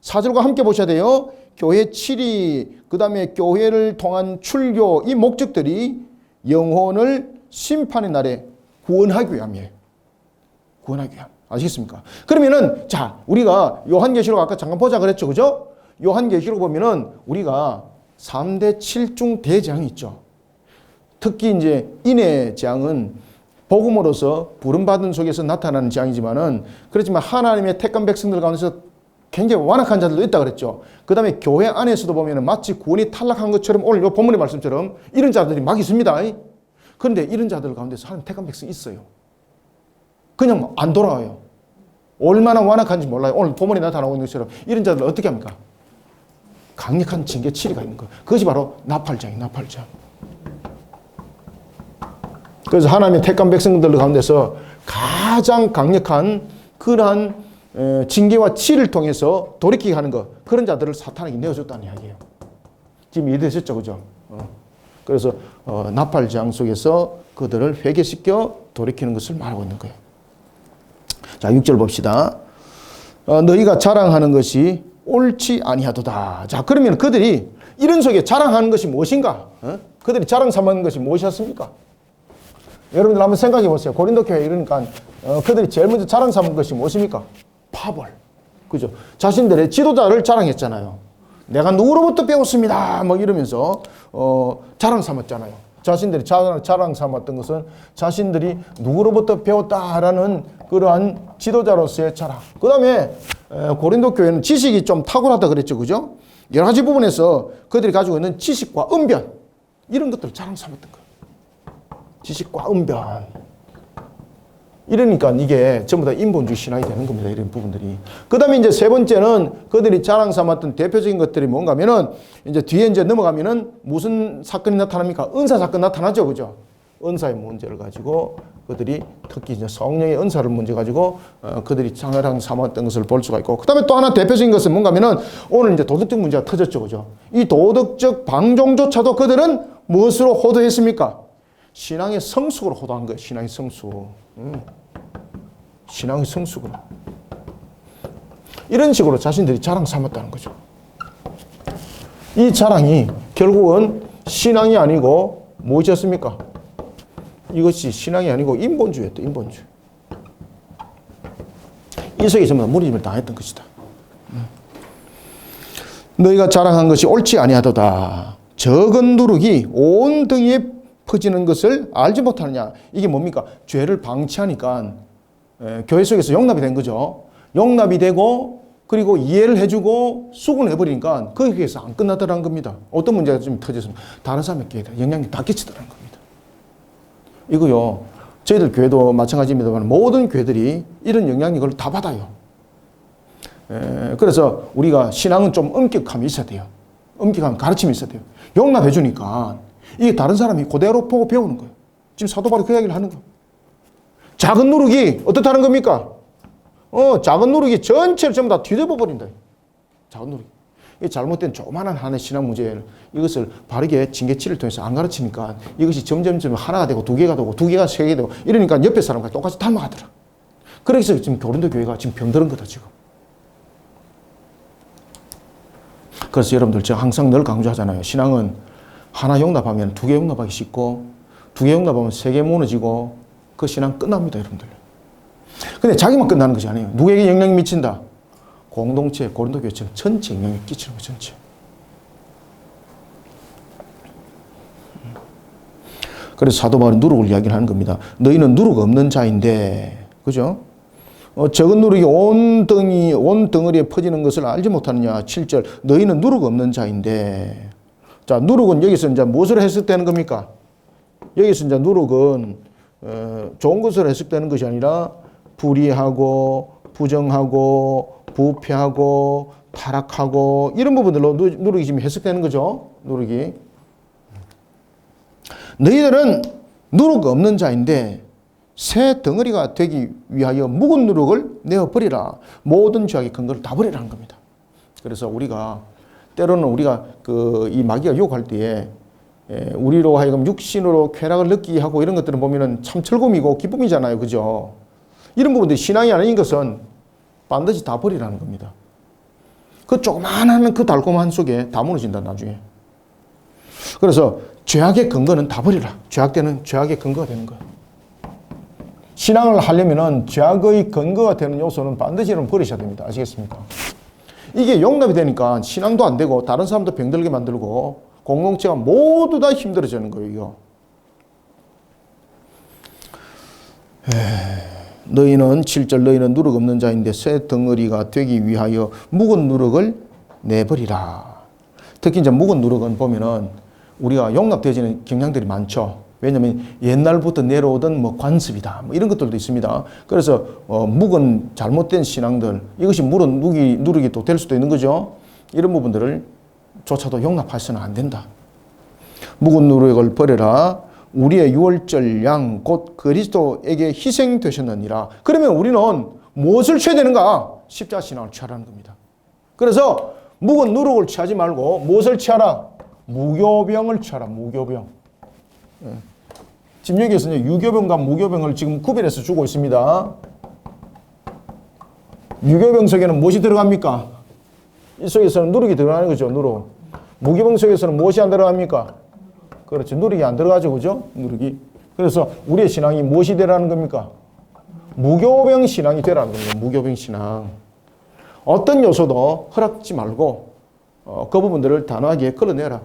4절과 함께 보셔야 돼요. 교회 7위, 그 다음에 교회를 통한 출교, 이 목적들이 영혼을 심판의 날에 구원하기 위함이에요. 구원하기 위함. 아시겠습니까? 그러면은, 자, 우리가 요한계시록 아까 잠깐 보자 그랬죠. 그죠? 요한계시록 보면은 우리가 3대 7중 대재앙이 있죠. 특히 이제 인의 재앙은 복음으로서 부름받은 속에서 나타나는 재앙이지만은 그렇지만 하나님의 택한 백성들 가운데서 굉장히 완악한 자들도 있다 그랬죠. 그 다음에 교회 안에서도 보면은 마치 구원이 탈락한 것처럼 오늘 요 본문의 말씀처럼 이런 자들이 막 있습니다. 그런데 이런 자들 가운데서 하나님 택한 백성이 있어요. 그냥 안 돌아와요. 얼마나 완악한지 몰라요. 오늘 본문에 나타나고 있는 것처럼 이런 자들 어떻게 합니까? 강력한 징계 치리가 있는 거예요. 그것이 바로 나팔장이에요. 나팔장. 그래서 하나님의 택한 백성들 가운데서 가장 강력한 그러한 징계와 치를 통해서 돌이키게 하는 것, 그런 자들을 사탄에게 내어줬다는 이야기예요. 지금 이해되셨죠? 그죠? 그래서 나팔장 속에서 그들을 회개시켜 돌이키는 것을 말하고 있는 거예요. 자, 6절 봅시다. 너희가 자랑하는 것이 옳지 아니하도다. 자, 그러면 그들이 이런 속에 자랑하는 것이 무엇인가? 그들이 자랑 삼는 것이 무엇이었습니까? 여러분들 한번 생각해 보세요. 고린도 교회 이러니까 그들이 제일 먼저 자랑 삼은 것이 무엇입니까? 파벌. 그죠? 자신들의 지도자를 자랑했잖아요. 내가 누구로부터 배웠습니다. 뭐 이러면서 자랑 삼았잖아요. 자신들이 자랑 삼았던 것은 자신들이 누구로부터 배웠다라는 그러한 지도자로서의 자랑. 그 다음에 고린도 교회는 지식이 좀 탁월하다 그랬죠. 그죠? 여러 가지 부분에서 그들이 가지고 있는 지식과 언변, 이런 것들을 자랑 삼았던 거예요. 지식과 언변. 이러니까 이게 전부 다 인본주의 신앙이 되는 겁니다. 이런 부분들이. 그 다음에 이제 세 번째는 그들이 자랑 삼았던 대표적인 것들이 뭔가 하면은 이제 뒤에 이제 넘어가면은 무슨 사건이 나타납니까? 은사 사건 나타나죠. 그죠? 은사의 문제를 가지고 그들이 특히 이제 성령의 은사를 문제 가지고 그들이 자랑 삼았던 것을 볼 수가 있고, 그 다음에 또 하나 대표적인 것은 뭔가 하면은 오늘 이제 도덕적 문제가 터졌죠. 그죠? 이 도덕적 방종조차도 그들은 무엇으로 호도했습니까? 신앙의 성숙으로 호도한 거예요. 신앙의 성숙. 신앙의 성숙으로. 이런 식으로 자신들이 자랑 삼았다는 거죠. 이 자랑이 결국은 신앙이 아니고 무엇이었습니까? 이것이 신앙이 아니고 인본주의였다. 인본주의. 이 속에 전부 다 무리임을 당했던 것이다. 너희가 자랑한 것이 옳지 아니하도다. 적은 누룩이 온 등에 퍼지는 것을 알지 못하느냐. 이게 뭡니까? 죄를 방치하니까 교회 속에서 용납이 된 거죠. 용납이 되고 그리고 이해를 해주고 수긍을 해버리니까 거기에서 안 끝나더라는 겁니다. 어떤 문제가 좀 터졌으면 다른 사람에게 영향이 다 끼치더라는 겁니다. 이거요, 저희들 교회도 마찬가지입니다만 모든 교회들이 이런 영향력을 다 받아요. 그래서 우리가 신앙은 좀 엄격함이 있어야 돼요. 엄격한 가르침이 있어야 돼요. 용납해 주니까 이게 다른 사람이 그대로 보고 배우는 거예요. 지금 사도 바울이 그 이야기를 하는 거예요. 작은 누룩이 어떻다는 겁니까? 작은 누룩이 전체를 전부 다 뒤덮어 버린다. 작은 누룩. 이 잘못된 조그마한 하나의 신앙 문제를 이것을 바르게 징계치를 통해서 안 가르치니까 이것이 점점점 하나가 되고 두 개가 되고 두 개가 세 개 되고 이러니까 옆에 사람과 똑같이 닮아가더라. 그래서 지금 고린도 교회가 지금 병드는 거다 지금. 그래서 여러분들 제가 항상 늘 강조하잖아요. 신앙은 하나 용납하면 두 개 용납하기 쉽고 두 개 용납하면 세 개 무너지고 그 신앙 끝납니다, 여러분들. 근데 자기만 끝나는 것이 아니에요. 누구에게 영향이 미친다? 공동체, 고린도 교회처럼 전체 영향이 끼치는 거예요, 전체. 그래서 사도 바울은 누룩을 이야기를 하는 겁니다. 너희는 누룩 없는 자인데, 그죠? 적은 누룩이 온 덩어리에 퍼지는 것을 알지 못하느냐. 7절. 너희는 누룩 없는 자인데. 자, 누룩은 여기서 이제 무엇으로 해석되는 겁니까? 여기서 이제 누룩은 좋은 것으로 해석되는 것이 아니라 불의하고 부정하고 부패하고 타락하고 이런 부분들로 누룩이 지금 해석되는 거죠. 누룩이. 너희들은 누룩 없는 자인데 새 덩어리가 되기 위하여 묵은 누룩을 내어버리라. 모든 죄악의 근거를 다 버리라는 겁니다. 그래서 우리가 때로는 우리가 이 마귀가 유혹할 때에 우리로 하여금 육신으로 쾌락을 느끼게 하고 이런 것들을 보면은 참 즐거움이고 기쁨이잖아요. 그죠? 이런 부분들이 신앙이 아닌 것은 반드시 다 버리라는 겁니다. 그 조그마한 그 달콤한 속에 다 무너진다, 나중에. 그래서 죄악의 근거는 다 버리라. 죄악되는 죄악의 근거가 되는 거예요. 신앙을 하려면은 죄악의 근거가 되는 요소는 반드시 버리셔야 됩니다. 아시겠습니까? 이게 용납이 되니까 신앙도 안 되고 다른 사람도 병들게 만들고 공동체가 모두 다 힘들어지는 거예요. 이거. 너희는 7절 너희는 누룩 없는 자인데 새 덩어리가 되기 위하여 묵은 누룩을 내버리라. 특히 이제 묵은 누룩은 보면은 우리가 용납되어지는 경향들이 많죠. 왜냐하면 옛날부터 내려오던 뭐 관습이다. 뭐 이런 것들도 있습니다. 그래서 묵은 잘못된 신앙들, 이것이 물은 누룩이 또 될 수도 있는 거죠. 이런 부분들을 조차도 용납하셔서는 안 된다. 묵은 누룩을 버려라. 우리의 유월절 양 곧 그리스도에게 희생되셨느니라. 그러면 우리는 무엇을 취해야 되는가? 십자가 신앙을 취하라는 겁니다. 그래서 묵은 누룩을 취하지 말고 무엇을 취하라? 무교병을 취하라. 무교병. 지금 여기에서는 유교병과 무교병을 지금 구별해서 주고 있습니다. 유교병 속에는 무엇이 들어갑니까? 이 속에서는 누룩이 들어가는 거죠. 누룩. 무교병 속에서는 무엇이 안 들어갑니까? 그렇죠. 누룩이 안 들어가죠. 그죠? 누룩이. 그래서 우리의 신앙이 무엇이 되라는 겁니까? 무교병 신앙이 되라는 겁니다. 무교병 신앙. 어떤 요소도 허락지 말고 그 부분들을 단호하게 끌어내라.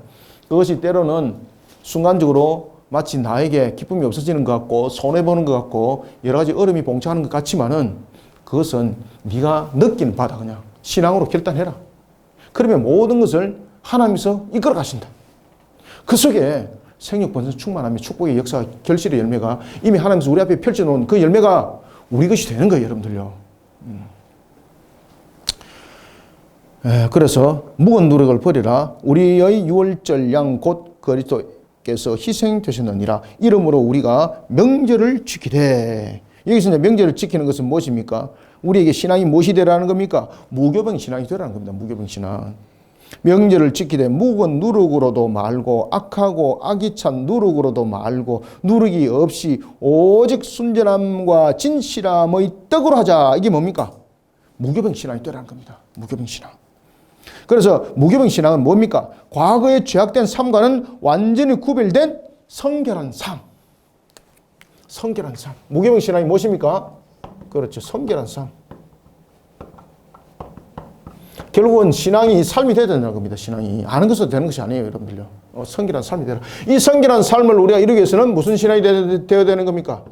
그것이 때로는 순간적으로 마치 나에게 기쁨이 없어지는 것 같고 손해보는 것 같고 여러 가지 어려움이 봉착하는 것 같지만은 그것은 네가 느끼는 바다. 그냥 신앙으로 결단해라. 그러면 모든 것을 하나님께서 이끌어 가신다. 그 속에 생육 본성 충만함이 축복의 역사 결실의 열매가 이미 하나님께서 우리 앞에 펼쳐놓은 그 열매가 우리 것이 되는 거예요. 여러분들요. 그래서 묵은 누룩을 버리라. 우리의 유월절 양 곧 그리스도께서 희생되셨느니라. 이러므로 우리가 명절을 지키되. 여기서 이제 명절을 지키는 것은 무엇입니까? 우리에게 신앙이 무엇이 되라는 겁니까? 무교병 신앙이 되라는 겁니다. 무교병 신앙. 명절을 지키되 묵은 누룩으로도 말고 악하고 악이찬 누룩으로도 말고 누룩이 없이 오직 순전함과 진실함의 떡으로 하자. 이게 뭡니까? 무교병 신앙이 되라는 겁니다. 무교병 신앙. 그래서 무교병 신앙은 뭡니까? 과거의 죄악된 삶과는 완전히 구별된 성결한 삶. 성결한 삶. 무교병 신앙이 무엇입니까? 그렇죠. 성결한 삶. 결국은 신앙이 삶이 되어야 된다는 겁니다. 신앙이. 아는 것으로 되는 것이 아니에요. 여러분들요. 성결한 삶이 되라. 이 성결한 삶을 우리가 이루기 위해서는 무슨 신앙이 되어야 되는 겁니까?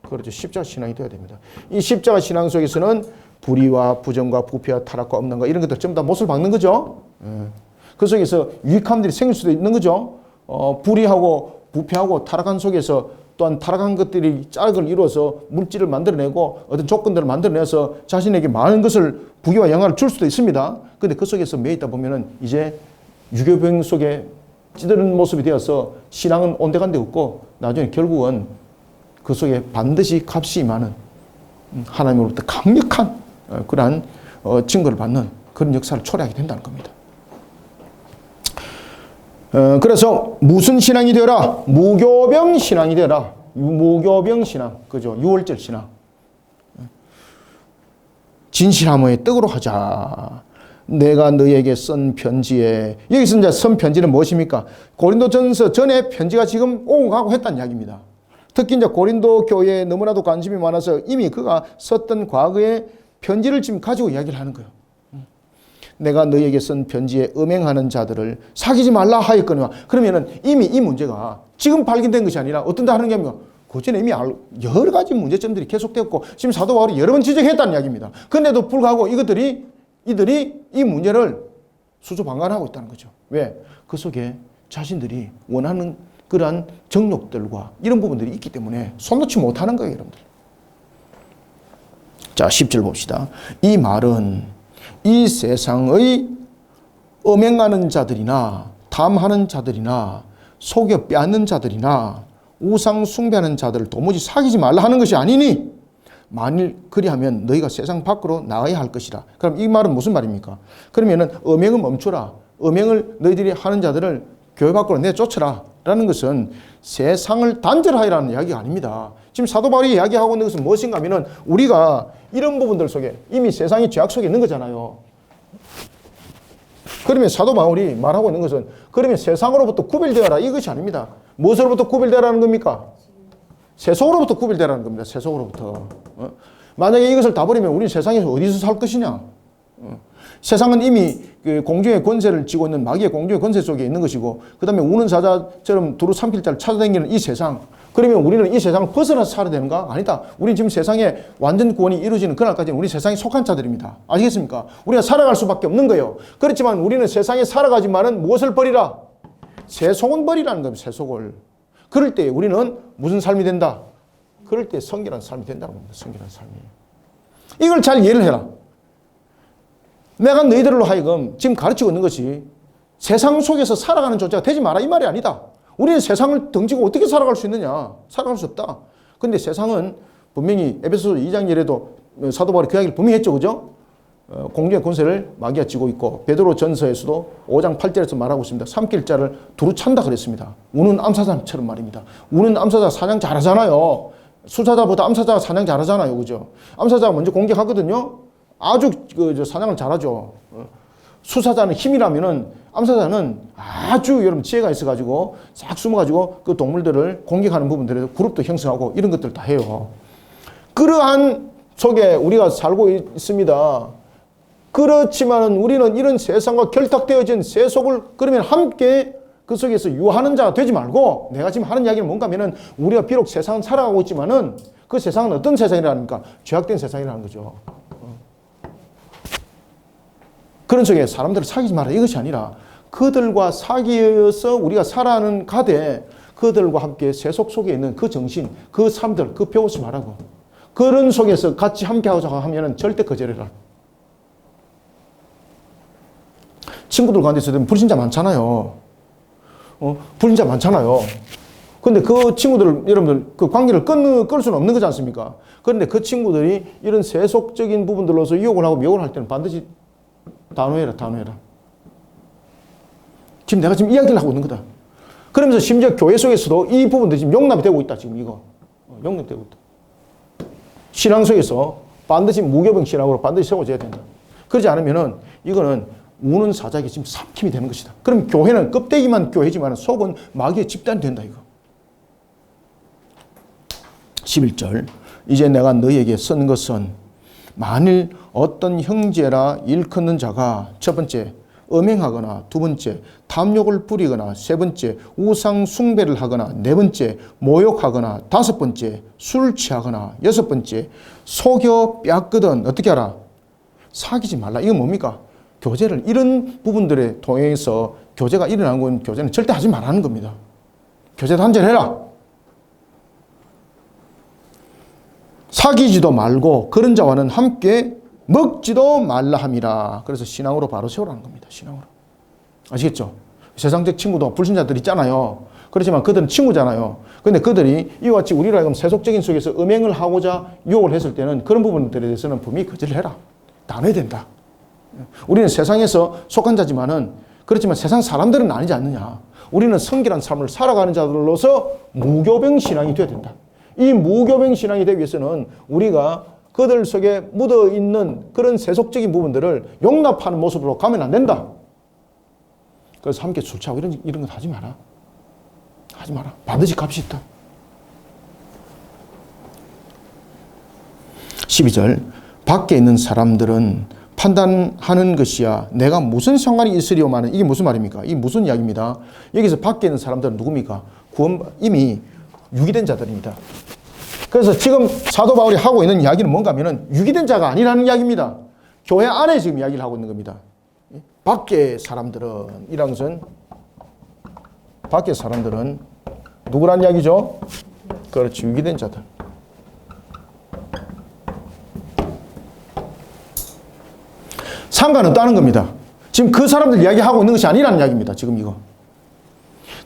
그렇죠. 십자가 신앙이 되어야 됩니다. 이 십자가 신앙 속에서는 불의와 부정과 부패와 타락과 없는가 이런 것들 전부 다 못을 박는 거죠. 그 속에서 유익함들이 생길 수도 있는 거죠. 불의하고 부패하고 타락한 속에서 또한 타락한 것들이 짝을 이루어서 물질을 만들어내고 어떤 조건들을 만들어내서 자신에게 많은 것을 부귀와 영화를 줄 수도 있습니다. 그런데 그 속에서 매여 있다 보면은 이제 유교병 속에 찌드는 모습이 되어서 신앙은 온데간데 없고 나중에 결국은 그 속에 반드시 값이 많은 하나님으로부터 강력한 그러한 증거를 받는 그런 역사를 초래하게 된다는 겁니다. 그래서 무슨 신앙이 되어라? 무교병 신앙이 되어라. 무교병 신앙. 그죠? 유월절 신앙. 진실함의 떡으로 하자. 내가 너에게 쓴 편지에. 여기서 이제 쓴 편지는 무엇입니까? 고린도전서 전에 편지가 지금 오고 가고 했다는 이야기입니다. 특히 이제 고린도 교회에 너무나도 관심이 많아서 이미 그가 썼던 과거의 편지를 지금 가지고 이야기를 하는 거예요. 내가 너에게 쓴 편지에 음행하는 자들을 사귀지 말라 하였거니와. 그러면은 이미 이 문제가 지금 발견된 것이 아니라 어떤 데 하는 게 아닙니까? 그 전에 이미 여러 가지 문제점들이 계속되었고 지금 사도 바울이 여러 번 지적했다는 이야기입니다. 그런데도 불구하고 이들이 이 문제를 수소방관하고 있다는 거죠. 왜? 그 속에 자신들이 원하는 그러한 정욕들과 이런 부분들이 있기 때문에 손 놓지 못하는 거예요, 여러분들. 자, 10절 봅시다. 이 말은 이 세상의 음행하는 자들이나 탐하는 자들이나 속여 빼앗는 자들이나 우상 숭배하는 자들을 도무지 사귀지 말라 하는 것이 아니니 만일 그리하면 너희가 세상 밖으로 나가야 할 것이라. 그럼 이 말은 무슨 말입니까? 그러면은 음행을 멈춰라. 음행을 너희들이 하는 자들을 교회 밖으로 내쫓으라. 라는 것은 세상을 단절하라는 이야기가 아닙니다. 지금 사도 바울이 이야기하고 있는 것은 무엇인가 하면은 우리가 이런 부분들 속에 이미 세상이 죄악 속에 있는 거잖아요. 그러면 사도 바울이 말하고 있는 것은 그러면 세상으로부터 구별되어라 이것이 아닙니다. 무엇으로부터 구별되라는 겁니까? 세속으로부터 구별되라는 겁니다. 세속으로부터. 만약에 이것을 다 버리면 우리 세상에서 어디서 살 것이냐? 세상은 이미 그 공중의 권세를 쥐고 있는 마귀의 공중의 권세 속에 있는 것이고 그 다음에 우는 사자처럼 두루 삼킬 자를 찾아다니는 이 세상. 그러면 우리는 이 세상을 벗어나서 살아야 되는가? 아니다. 우리는 지금 세상에 완전 구원이 이루어지는 그날까지는 우리 세상에 속한 자들입니다. 아시겠습니까? 우리가 살아갈 수밖에 없는 거예요. 그렇지만 우리는 세상에 살아가지만은 무엇을 버리라? 세속은 버리라는 겁니다. 세속을. 그럴 때 우리는 무슨 삶이 된다? 그럴 때 성결한 삶이 된다는 겁니다. 성결한 삶이. 이걸 잘 이해를 해라. 내가 너희들로 하여금 지금 가르치고 있는 것이 세상 속에서 살아가는 존재가 되지 마라 이 말이 아니다. 우리는 세상을 등지고 어떻게 살아갈 수 있느냐? 살아갈 수 없다. 그런데 세상은 분명히 에베소서 2장 열에도 사도 바울이 그 이야기를 분명히 했죠. 그죠? 공중의 권세를 마귀가 쥐고 있고 베드로 전서에서도 5장 8절에서 말하고 있습니다. 삼킬 자를 두루 찬다 그랬습니다. 우는 암사자처럼 말입니다. 우는 암사자 사냥 잘하잖아요. 수사자보다 암사자가 사냥 잘하잖아요. 그죠? 암사자가 먼저 공격하거든요. 아주 사냥을 잘하죠. 수사자는 힘이라면은 암사자는 아주 여러분 지혜가 있어가지고 싹 숨어가지고 그 동물들을 공격하는 부분들에서 그룹도 형성하고 이런 것들 다 해요. 그러한 속에 우리가 살고 있습니다. 그렇지만은 우리는 이런 세상과 결탁되어진 세속을 그러면 함께 그 속에서 유하는 자가 되지 말고 내가 지금 하는 이야기는 뭔가 하면은 우리가 비록 세상은 살아가고 있지만은 그 세상은 어떤 세상이라니까? 죄악된 세상이라는 거죠. 그런 속에 사람들을 사귀지 마라 이것이 아니라 그들과 사귀어서 우리가 살아가는 가대 그들과 함께 세속 속에 있는 그 정신, 그 삶들, 그 배우지 말라고. 그런 속에서 같이 함께 하자고 하면은 절대 거절해라. 친구들 가운데서 불신자 많잖아요. 불신자 많잖아요. 근데 그 친구들, 여러분들, 그 관계를 끌 수는 없는 거지 않습니까? 그런데 그 친구들이 이런 세속적인 부분들로서 유혹을 하고 미혹을 할 때는 반드시 단호해라. 지금 내가 지금 이야기를 하고 있는 거다. 그러면서 심지어 교회 속에서도 이 부분들이 지금 용납이 되고 있다. 지금 이거. 용납되고 있다. 신앙 속에서 반드시 무교병 신앙으로 반드시 세워져야 된다. 그러지 않으면은 이거는 우는 사자에게 지금 삼킴이 되는 것이다. 그럼 교회는 껍데기만 교회지만 속은 마귀의 집단이 된다. 이거. 11절. 이제 내가 너희에게 쓴 것은 만일 어떤 형제라 일컫는 자가 첫 번째 음행하거나 두 번째 탐욕을 부리거나 세 번째 우상 숭배를 하거나 네 번째 모욕하거나 다섯 번째 술 취하거나 여섯 번째 속여 빼앗거든 어떻게 하라? 사귀지 말라. 이건 뭡니까? 교제를 이런 부분들에 통해서 교제가 일어나는 건 교제는 절대 하지 말라는 겁니다. 교제 단절해라. 사귀지도 말고 그런 자와는 함께 먹지도 말라 함이라. 그래서 신앙으로 바로 세우라는 겁니다. 신앙으로. 아시겠죠? 세상적 친구도 불신자들 있잖아요. 그렇지만 그들은 친구잖아요. 그런데 그들이 이와 같이 우리로 하여금 세속적인 속에서 음행을 하고자 유혹을 했을 때는 그런 부분들에 대해서는 분명히 거절을 해라. 단호해야 된다. 우리는 세상에서 속한 자지만은 그렇지만 세상 사람들은 아니지 않느냐. 우리는 성결한 삶을 살아가는 자들로서 무교병 신앙이 되어야 된다. 이 무교병 신앙이 되기 위해서는 우리가 그들 속에 묻어있는 그런 세속적인 부분들을 용납하는 모습으로 가면 안 된다. 그래서 함께 술 취하고 이런 거 하지 마라. 하지 마라. 반드시 값이 있다. 12절. 밖에 있는 사람들은 판단하는 것이야. 내가 무슨 상관이 있으리오마는 이게 무슨 말입니까? 이게 무슨 이야기입니다. 여기서 밖에 있는 사람들은 누굽니까? 이미 유기된 자들입니다. 그래서 지금 사도 바울이 하고 있는 이야기는 뭔가 하면은 유기된 자가 아니라는 이야기입니다. 교회 안에 지금 이야기를 하고 있는 겁니다. 밖에 사람들은, 이런 것은 밖에 사람들은 누구란 이야기죠? 그렇지, 유기된 자들. 상관없다는 겁니다. 지금 그 사람들 이야기하고 있는 것이 아니라는 이야기입니다. 지금 이거.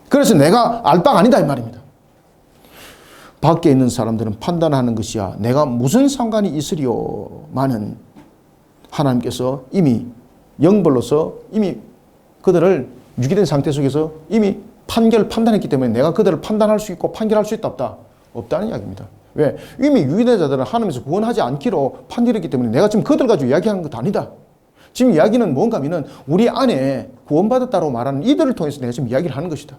그래서 내가 알 바가 아니다 이 말입니다. 밖에 있는 사람들은 판단하는 것이야 내가 무슨 상관이 있으리요마는 하나님께서 이미 영벌로서 이미 그들을 유기된 상태 속에서 이미 판단했기 때문에 내가 그들을 판단할 수 있고 판결할 수 있다 없다? 없다는 이야기입니다. 왜? 이미 유기된 자들은 하나님께서 구원하지 않기로 판결했기 때문에 내가 지금 그들 가지고 이야기하는 것도 아니다. 지금 이야기는 뭔가 하면은 우리 안에 구원받았다고 말하는 이들을 통해서 내가 지금 이야기를 하는 것이다.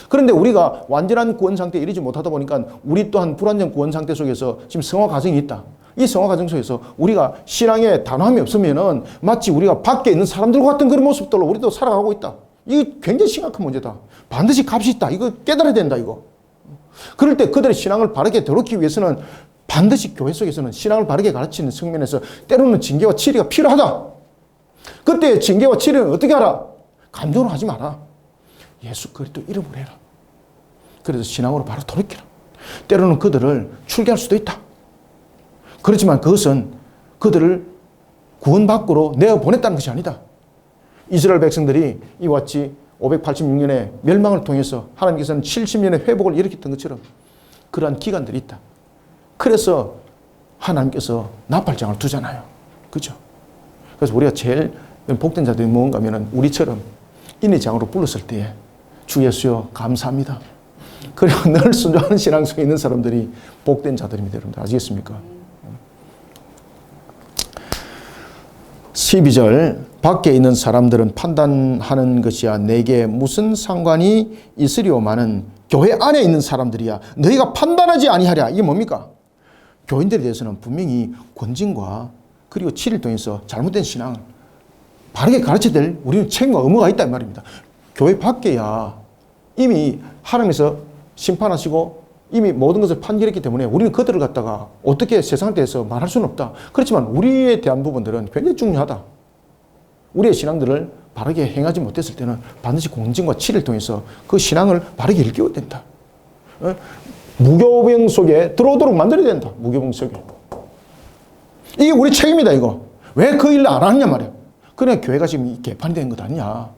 그런데 우리가 완전한 구원 상태에 이르지 못하다 보니까 우리 또한 불완전 구원 상태 속에서 지금 성화 과정이 있다. 이 성화 과정 속에서 우리가 신앙에 단호함이 없으면은 마치 우리가 밖에 있는 사람들과 같은 그런 모습들로 우리도 살아가고 있다. 이게 굉장히 심각한 문제다. 반드시 값이 있다. 이거 깨달아야 된다, 이거. 그럴 때 그들의 신앙을 바르게 되돌리기 위해서는 반드시 교회 속에서는 신앙을 바르게 가르치는 측면에서 때로는 징계와 치리가 필요하다. 그때 징계와 치리는 어떻게 하라? 감정으로 하지 마라. 예수 그리스도 이름으로 해라. 그래서 신앙으로 바로 돌이키라. 때로는 그들을 출교할 수도 있다. 그렇지만 그것은 그들을 구원 밖으로 내어보냈다는 것이 아니다. 이스라엘 백성들이 이와 같이 586년의 멸망을 통해서 하나님께서는 70년의 회복을 일으켰던 것처럼 그러한 기간들이 있다. 그래서 하나님께서 나팔장을 두잖아요. 그죠? 그래서 우리가 제일 복된 자들이 뭔가 하면은 우리처럼 인내장으로 불렀을 때에 주 예수여 감사합니다. 그리고 늘 순종하는 신앙 속에 있는 사람들이 복된 자들입니다. 여러분들 아시겠습니까? 12절 밖에 있는 사람들은 판단하는 것이야 내게 무슨 상관이 있으리오마는 교회 안에 있는 사람들이야 너희가 판단하지 아니하랴. 이게 뭡니까? 교인들에 대해서는 분명히 권징과 그리고 치를 통해서 잘못된 신앙을 바르게 가르쳐야 될 우리는 책임과 의무가 있다 이 말입니다. 교회 밖에야 이미 하나님께서 심판하시고 이미 모든 것을 판결했기 때문에 우리는 그들을 갖다가 어떻게 세상에 대해서 말할 수는 없다. 그렇지만 우리에 대한 부분들은 굉장히 중요하다. 우리의 신앙들을 바르게 행하지 못했을 때는 반드시 공증과 치를 통해서 그 신앙을 바르게 일깨워야 된다. 무교병 속에 들어오도록 만들어야 된다. 무교병 속에. 이게 우리 책임이다 이거. 왜 그 일을 안 하느냐 말이야. 그래 교회가 지금 개판이 된 것 아니냐.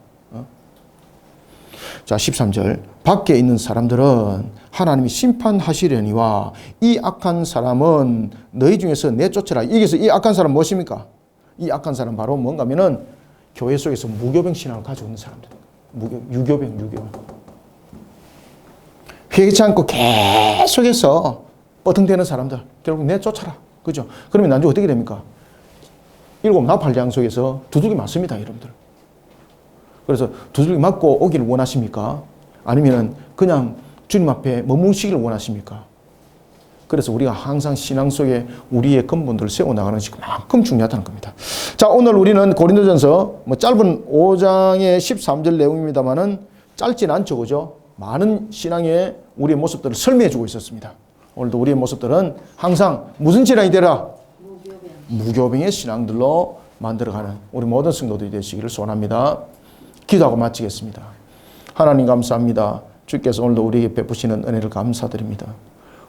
자 13절 밖에 있는 사람들은 하나님이 심판하시려니와 이 악한 사람은 너희 중에서 내쫓으라. 여기서 이 악한 사람 무엇입니까? 이 악한 사람 바로 뭔가 하면은 교회 속에서 무교병 신앙을 가지고 있는 사람들. 유교병. 회개치 않고 계속해서 뻗통대는 사람들. 결국 내쫓아라. 그죠? 그러면 나중에 어떻게 됩니까? 7 나팔장 속에서 두들기 맞습니다, 여러분들. 그래서 두들기 맞고 오기를 원하십니까? 아니면 그냥 주님 앞에 머무시기를 원하십니까? 그래서 우리가 항상 신앙 속에 우리의 근본들을 세워나가는 것이 그만큼 중요하다는 겁니다. 자, 오늘 우리는 고린도전서 짧은 5장의 13절 내용입니다만은 짧진 않죠, 그죠? 많은 신앙의 우리의 모습들을 설명해 주고 있었습니다. 오늘도 우리의 모습들은 항상 무슨 신앙이 되라? 무교병의 신앙들로 만들어가는 우리 모든 성도들이 되시기를 소원합니다. 기도하고 마치겠습니다. 하나님 감사합니다. 주께서 오늘도 우리에게 베푸시는 은혜를 감사드립니다.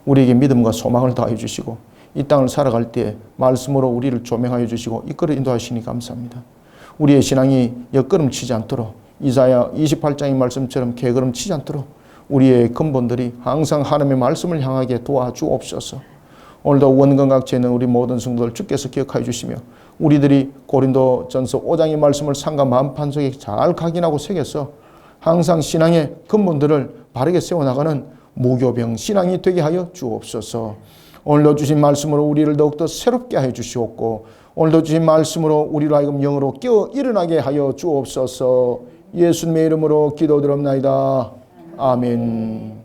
우리에게 믿음과 소망을 다해 주시고 이 땅을 살아갈 때 말씀으로 우리를 조명하여 주시고 이끌어 인도하시니 감사합니다. 우리의 신앙이 옆걸음 치지 않도록 이사야 28장의 말씀처럼 개걸음 치지 않도록 우리의 근본들이 항상 하나님의 말씀을 향하게 도와주옵소서. 오늘도 원건각지에 있는 우리 모든 성도들 주께서 기억하여 주시며 우리들이 고린도전서 5장의 말씀을 상과 만판 속에 잘 각인하고 새겨서 항상 신앙의 근본들을 바르게 세워나가는 무교병 신앙이 되게 하여 주옵소서. 오늘도 주신 말씀으로 우리를 더욱더 새롭게 하여 주시옵고 오늘도 주신 말씀으로 우리로 하여금 영으로 깨어 일어나게 하여 주옵소서. 예수님의 이름으로 기도드립나이다. 아멘.